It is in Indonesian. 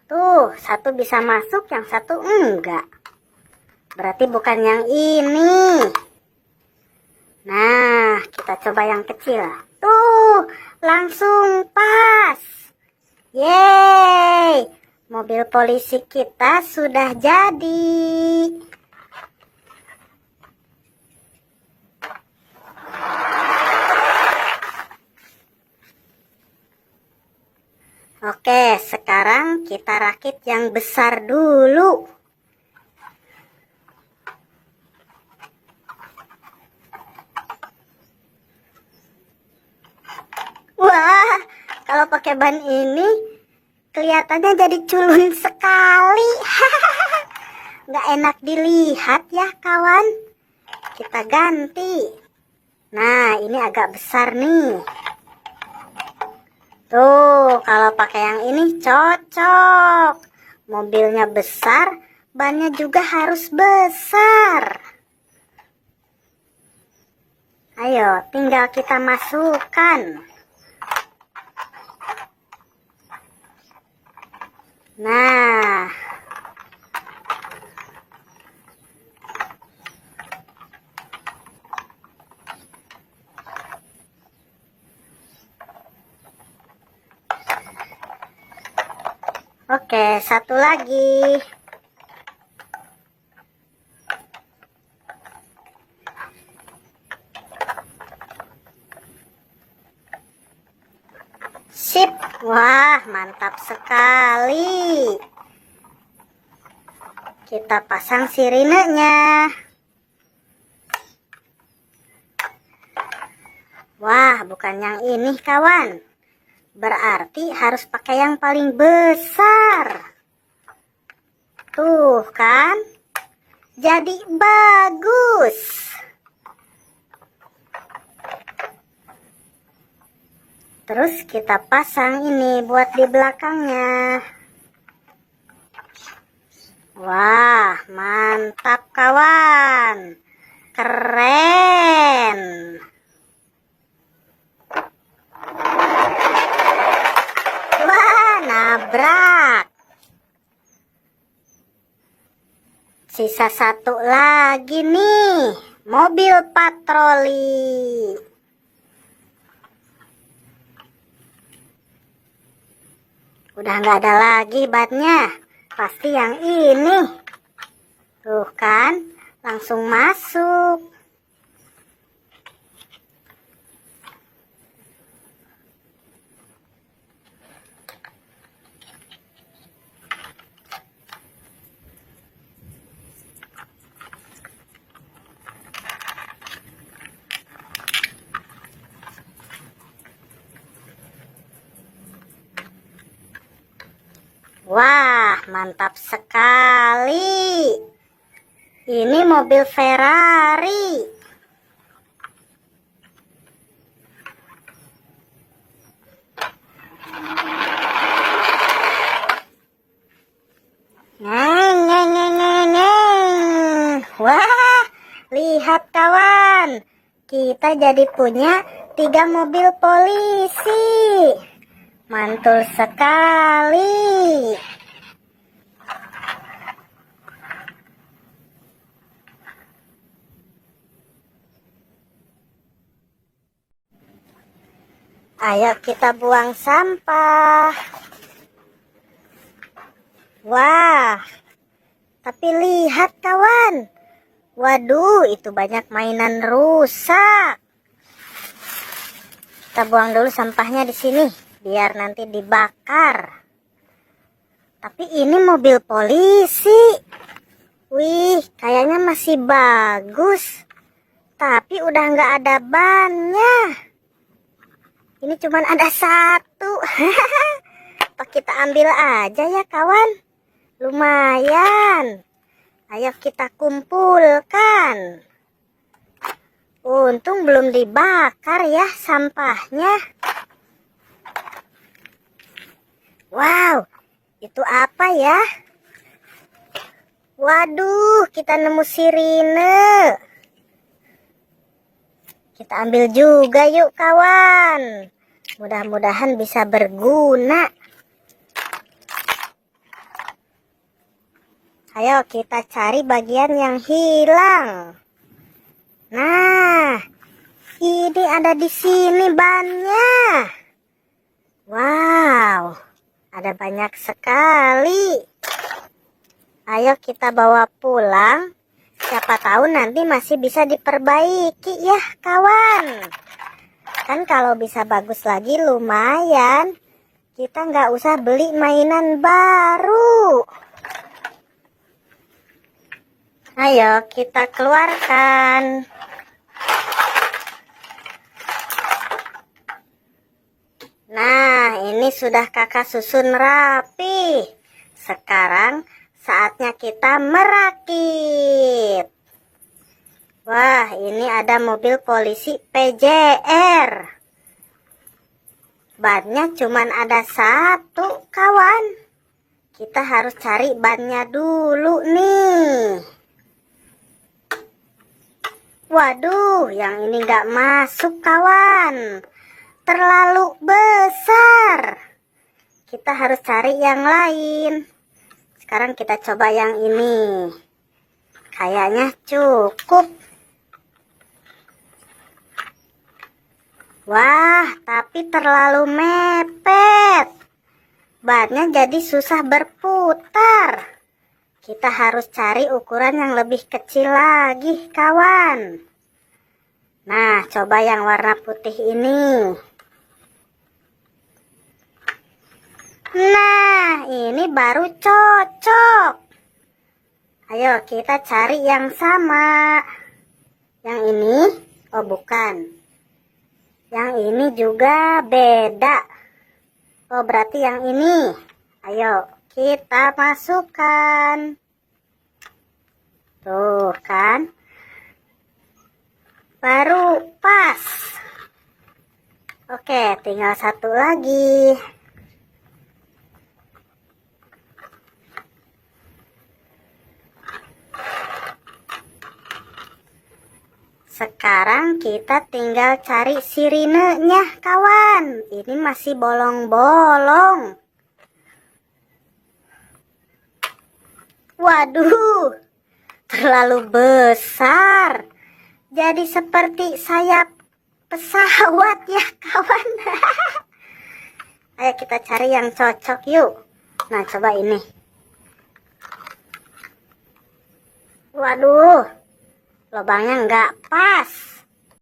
Tuh, satu bisa masuk, yang satu enggak. Berarti bukan yang ini. Nah, kita coba yang kecil. Tuh, langsung pas. Yeay, mobil polisi kita sudah jadi. Oke, sekarang kita rakit yang besar dulu. Wah, kalau pakai ban ini kelihatannya jadi culun sekali. Nggak enak dilihat ya kawan. Kita ganti. Nah, ini agak besar nih. Tuh, kalau pakai yang ini cocok. Mobilnya besar, bannya juga harus besar. Ayo, tinggal kita masukkan. Nah, oke, satu lagi. Sip. Wah, mantap sekali. Kita pasang sirinenya. Wah, bukan yang ini kawan. Berarti harus pakai yang paling besar. Tuh kan, jadi bagus. Terus kita pasang ini buat di belakangnya. Wah, mantap kawan. Keren. Wah, nabrak. Sisa satu lagi nih, mobil patroli. Udah nggak ada lagi bannya, pasti yang ini. Tuh kan, langsung masuk. Wah, mantap sekali. Ini mobil Ferrari. Neng, neng, neng, neng, neng. Wah, lihat kawan. Kita jadi punya 3 mobil polisi. Mantul sekali. Ayo kita buang sampah. Wah, tapi lihat kawan. Waduh, itu banyak mainan rusak. Kita buang dulu sampahnya di sini, biar nanti dibakar. Tapi ini mobil polisi. Wih, kayaknya masih bagus. Tapi udah nggak ada bannya. Ini cuman ada satu. Apa kita ambil aja ya kawan? Lumayan. Ayo kita kumpulkan. Untung belum dibakar ya sampahnya. Wow, itu apa ya? Waduh, kita nemu sirine. Kita ambil juga yuk kawan. Mudah-mudahan bisa berguna. Ayo kita cari bagian yang hilang. Nah, ini ada di sini bannya. Wow, ada banyak sekali. Ayo kita bawa pulang. Siapa tahu nanti masih bisa diperbaiki ya kawan. Kan kalau bisa bagus lagi lumayan. Kita nggak usah beli mainan baru. Ayo kita keluarkan. Nah, ini sudah kakak susun rapi. Sekarang saatnya kita merakit. Wah, ini ada mobil polisi PJR. Bannya cuman ada satu, kawan. Kita harus cari bannya dulu nih. Waduh, yang ini nggak masuk, kawan. Terlalu besar. Kita harus cari yang lain. Sekarang kita coba yang ini. Kayaknya cukup. Wah, tapi terlalu mepet. Bannya jadi susah berputar. Kita harus cari ukuran yang lebih kecil lagi, kawan. Nah, coba yang warna putih ini. Nah, ini baru cocok. Ayo kita cari yang sama. Yang ini, oh bukan. Yang ini juga beda. Oh berarti yang ini. Ayo kita masukkan. Tuh kan. Baru pas. Oke, tinggal satu lagi. Sekarang kita tinggal cari sirinenya, kawan. Ini masih bolong-bolong. Waduh, terlalu besar. Jadi seperti sayap pesawat ya, kawan. Ayo kita cari yang cocok yuk. Nah, coba ini. Waduh. Lubangnya nggak pas.